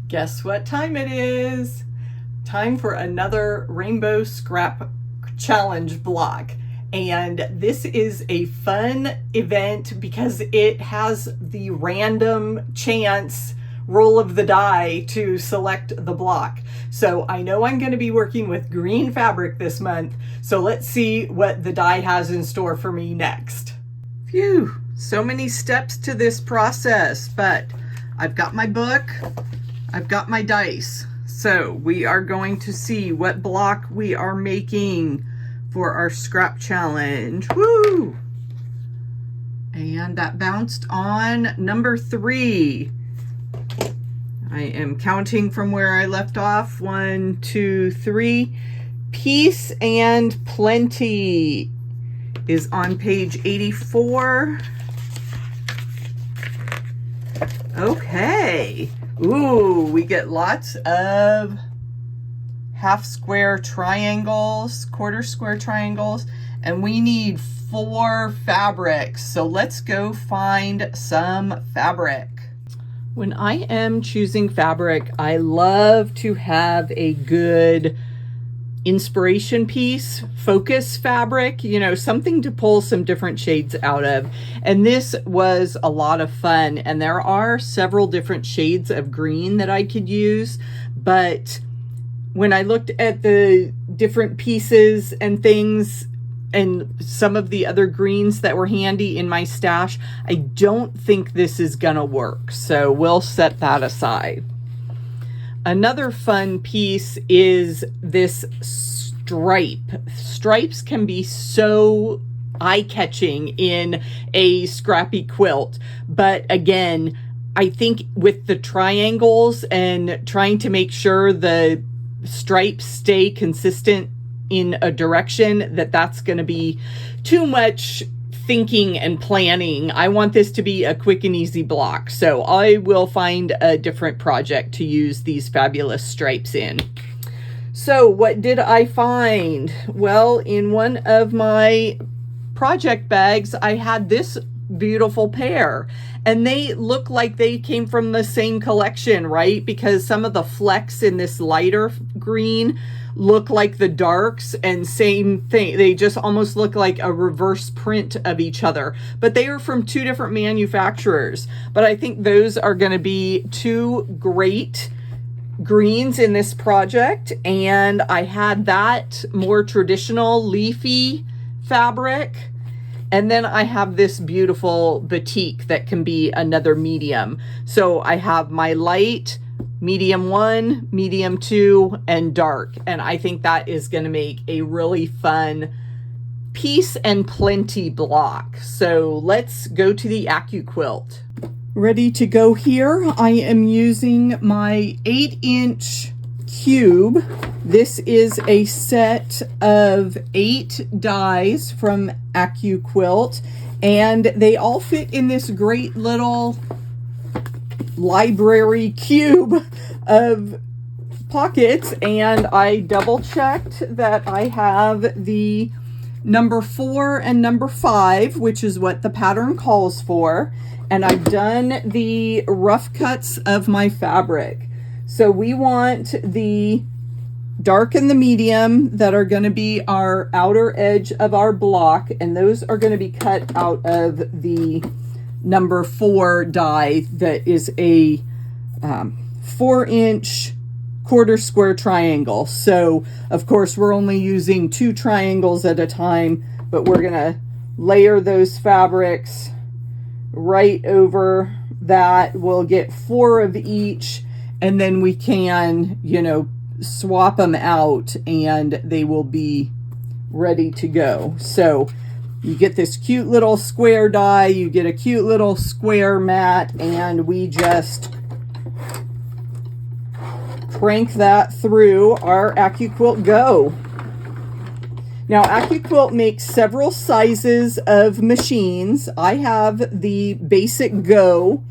Guess what time it is? Time for another Rainbow Scrap Challenge block. And this is a fun event because it has the random chance roll of the die to select the block. So I know I'm going to be working with green fabric this month. So let's see what the die has in store for me next. Phew, so many steps to this process, but I've got my book, I've got my dice. So we are going to see what block we are making for our scrap challenge. Woo! And that bounced on number 3. I am counting from where I left off. 1, 2, 3. Peace and Plenty is on page 84. Okay. Ooh, we get lots of half square triangles, quarter square triangles, and we need 4 fabrics. So let's go find some fabric. When I am choosing fabric, I love to have a good inspiration piece, focus fabric, you know, something to pull some different shades out of. And this was a lot of fun. And there are several different shades of green that I could use. But when I looked at the different pieces and things and some of the other greens that were handy in my stash, I don't think this is gonna work. So we'll set that aside. Another fun piece is this stripe. Stripes can be so eye-catching in a scrappy quilt, but again, I think with the triangles and trying to make sure the stripes stay consistent in a direction, that's going to be too much thinking and planning. I want this to be a quick and easy block, so I will find a different project to use these fabulous stripes in. So what did I find? Well, in one of my project bags, I had this beautiful pair, and they look like they came from the same collection, right? Because some of the flecks in this lighter green look like the darks, and same thing, they just almost look like a reverse print of each other, but they are from 2 different manufacturers. But I think those are going to be 2 great greens in this project. And I had that more traditional leafy fabric, and then I have this beautiful batik that can be another medium. So I have my light, medium 1, medium 2, and dark. And I think that is going to make a really fun Peace and Plenty block. So let's go to the AccuQuilt. Ready to go here. I am using my 8-inch cube. This is a set of 8 dies from AccuQuilt, and they all fit in this great little library cube of pockets. And I double checked that I have the number 4 and number 5, which is what the pattern calls for, and I've done the rough cuts of my fabric. So we want the dark and the medium that are going to be our outer edge of our block, and those are going to be cut out of the number 4 die that is a 4-inch quarter square triangle. So of course we're only using 2 triangles at a time, but we're going to layer those fabrics right over that. We'll get 4 of each, and then we can, you know, swap them out and they will be ready to go. So you get this cute little square die, you get a cute little square mat, and we just crank that through our AccuQuilt GO. Now, AccuQuilt makes several sizes of machines. I have the basic GO,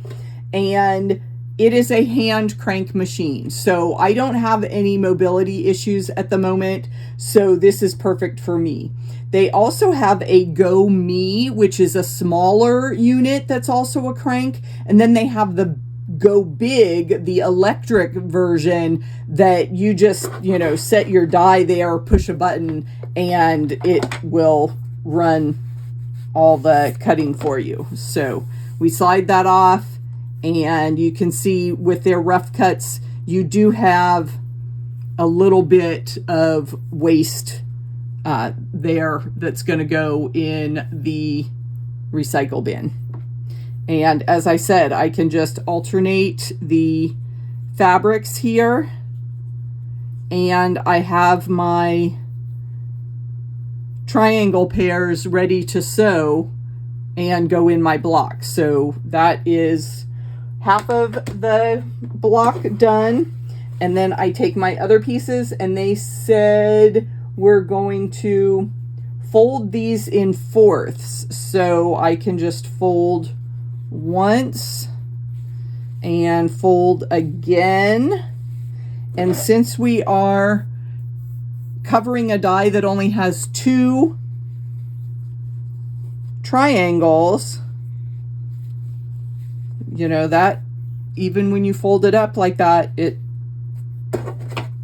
and it is a hand crank machine. So I don't have any mobility issues at the moment, so this is perfect for me. They also have a GO Me, which is a smaller unit that's also a crank, and then they have the Go Big, the electric version that you just, you know, set your die there, push a button, and it will run all the cutting for you. So we slide that off, and you can see with their rough cuts, you do have a little bit of waste there that's going to go in the recycle bin. And as I said, I can just alternate the fabrics here, and I have my triangle pairs ready to sew and go in my block. So that is half of the block done. And then I take my other pieces, and they said we're going to fold these in fourths. So I can just fold once and fold again. And since we are covering a die that only has 2 triangles, you know, that even when you fold it up like that,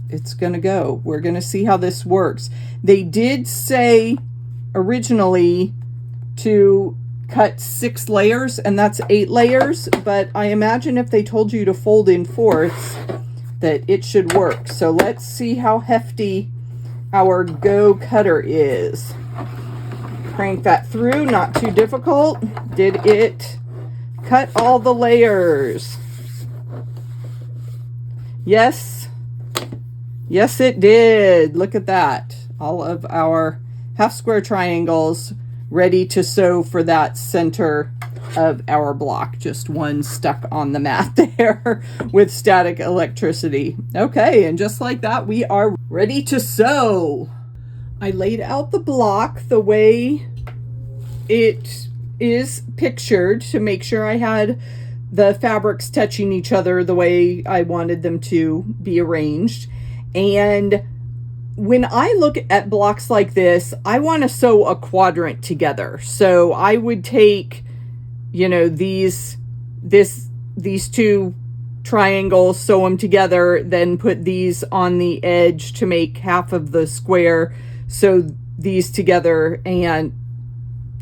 it's gonna go. We're gonna see how this works. They did say originally to cut 6 layers, and that's 8 layers, but I imagine if they told you to fold in fourths, that it should work. So let's see how hefty our Go cutter is. Crank that through, not too difficult. Did it cut all the layers? Yes. Yes, it did. Look at that. All of our half square triangles ready to sew for that center of our block. Just one stuck on the mat there with static electricity. Okay, and just like that, we are ready to sew. I laid out the block the way it is pictured to make sure I had the fabrics touching each other the way I wanted them to be arranged. And when I look at blocks like this, I want to sew a quadrant together. So I would take, you know, these 2 triangles, sew them together, then put these on the edge to make half of the square, sew these together, and,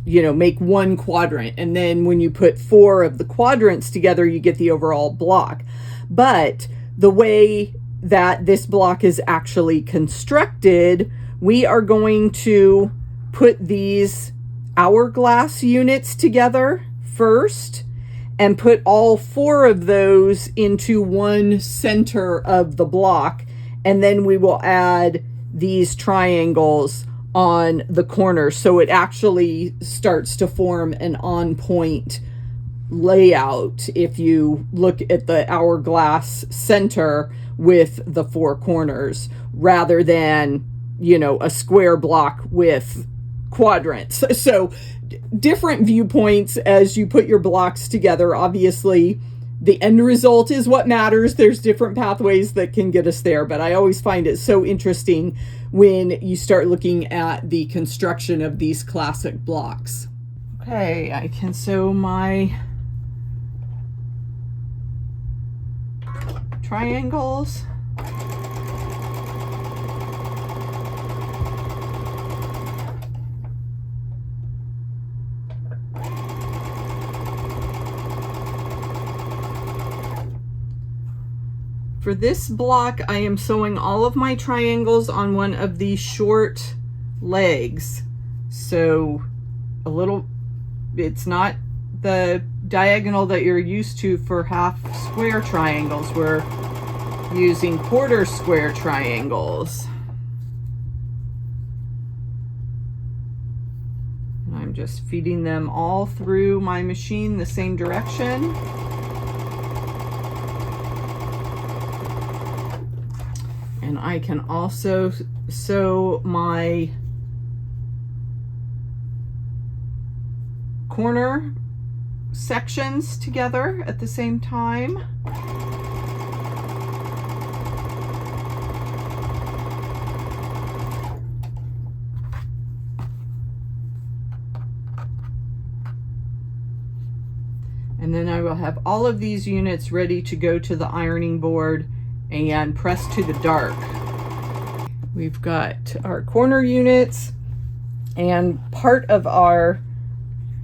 you know, make one quadrant. And then when you put 4 of the quadrants together, you get the overall block. But the way that this block is actually constructed, we are going to put these hourglass units together first and put all 4 of those into one center of the block, and then we will add these triangles on the corner, so it actually starts to form an on-point layout if you look at the hourglass center with the 4 corners, rather than, you know, a square block with quadrants. So different viewpoints as you put your blocks together. Obviously, the end result is what matters. There's different pathways that can get us there, but I always find it so interesting when you start looking at the construction of these classic blocks. Okay, I can sew my triangles. For this block, I am sewing all of my triangles on one of these short legs. So it's not the diagonal that you're used to for half square triangles. We're using quarter square triangles. And I'm just feeding them all through my machine the same direction. And I can also sew my corner sections together at the same time. And then I will have all of these units ready to go to the ironing board and press to the dark. We've got our corner units and part of our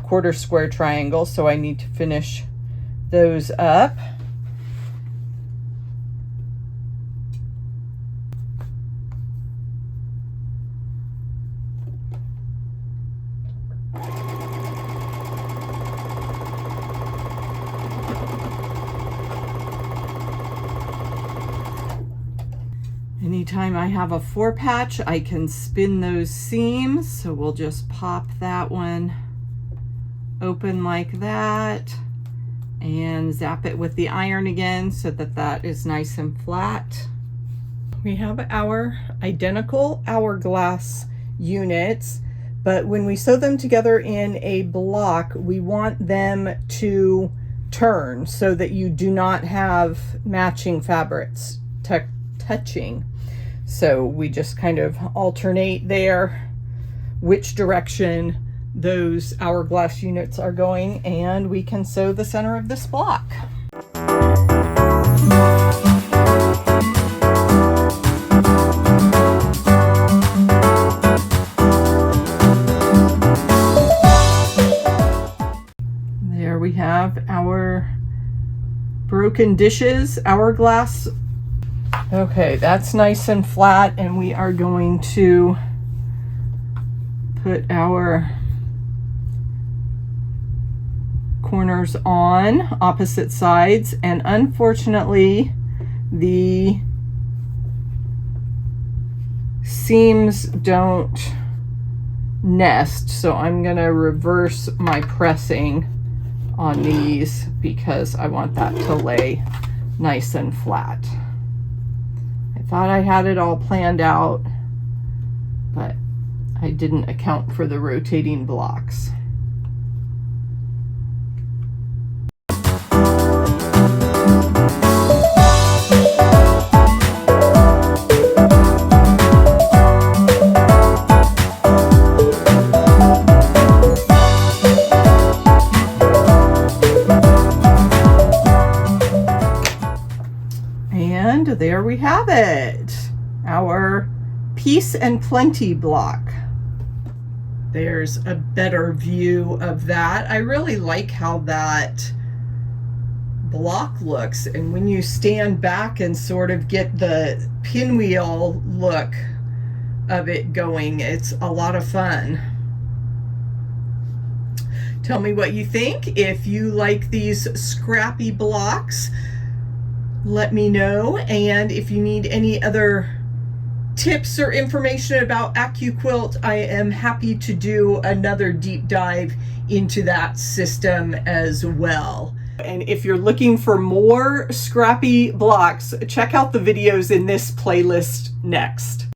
quarter square triangle, so I need to finish those up. Anytime I have a 4-patch, I can spin those seams. So we'll just pop that one open like that and zap it with the iron again so that that is nice and flat. We have our identical hourglass units, but when we sew them together in a block, we want them to turn so that you do not have matching fabrics touching. So we just kind of alternate there which direction those hourglass units are going, and we can sew the center of this block. There we have our broken dishes hourglass. Okay, that's nice and flat, and we are going to put our corners on opposite sides, and unfortunately the seams don't nest, so I'm gonna reverse my pressing on these because I want that to lay nice and flat. Thought I had it all planned out, but I didn't account for the rotating blocks. And there we have it, our Peace and Plenty block. There's a better view of that. I really like how that block looks, and when you stand back and sort of get the pinwheel look of it going, it's a lot of fun. Tell me what you think. If you like these scrappy blocks, let me know, and if you need any other tips or information about AccuQuilt, I am happy to do another deep dive into that system as well. And if you're looking for more scrappy blocks, check out the videos in this playlist next.